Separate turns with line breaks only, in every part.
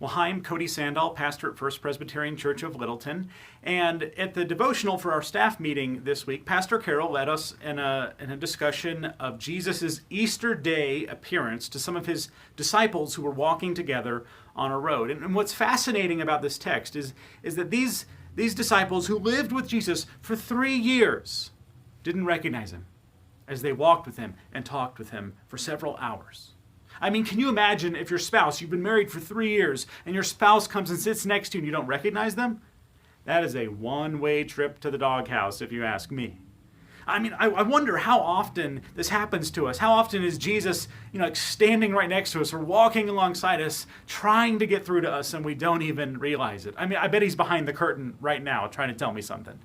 Well, hi, I'm Cody Sandall, pastor at First Presbyterian Church of Littleton. And at the devotional for our staff meeting this week, Pastor Carroll led us in a discussion of Jesus' Easter Day appearance to some of his disciples who were walking together on a road. And what's fascinating about this text is that these disciples who lived with Jesus for 3 years didn't recognize him as they walked with him and talked with him for several hours. I mean, can you imagine if your spouse, you've been married for 3 years, and your spouse comes and sits next to you and you don't recognize them? That is a one-way trip to the doghouse, if you ask me. I mean, I wonder how often this happens to us. How often is Jesus, standing right next to us or walking alongside us, trying to get through to us, and we don't even realize it? I mean, I bet he's behind the curtain right now trying to tell me something.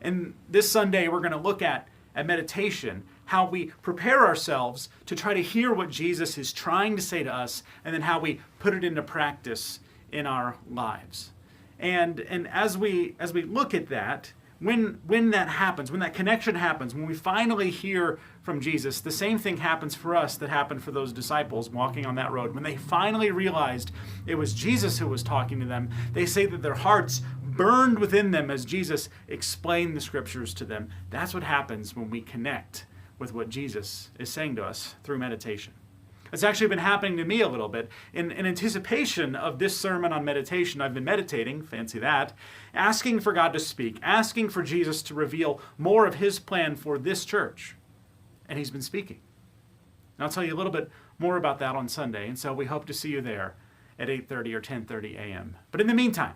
And this Sunday, we're going to look at meditation, how we prepare ourselves to try to hear what Jesus is trying to say to us, and then how we put it into practice in our lives. And as we look at that, when that happens, when that connection happens, when we finally hear from Jesus, the same thing happens for us that happened for those disciples walking on that road. When they finally realized it was Jesus who was talking to them, they say that their hearts burned within them as Jesus explained the scriptures to them. That's what happens when we connect with what Jesus is saying to us through meditation. It's actually been happening to me a little bit. In anticipation of this sermon on meditation, I've been meditating, fancy that, asking for God to speak, asking for Jesus to reveal more of his plan for this church. And he's been speaking. And I'll tell you a little bit more about that on Sunday, and so we hope to see you there at 8:30 or 10:30 a.m. But in the meantime,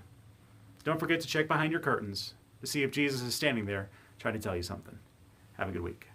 don't forget to check behind your curtains to see if Jesus is standing there trying to tell you something. Have a good week.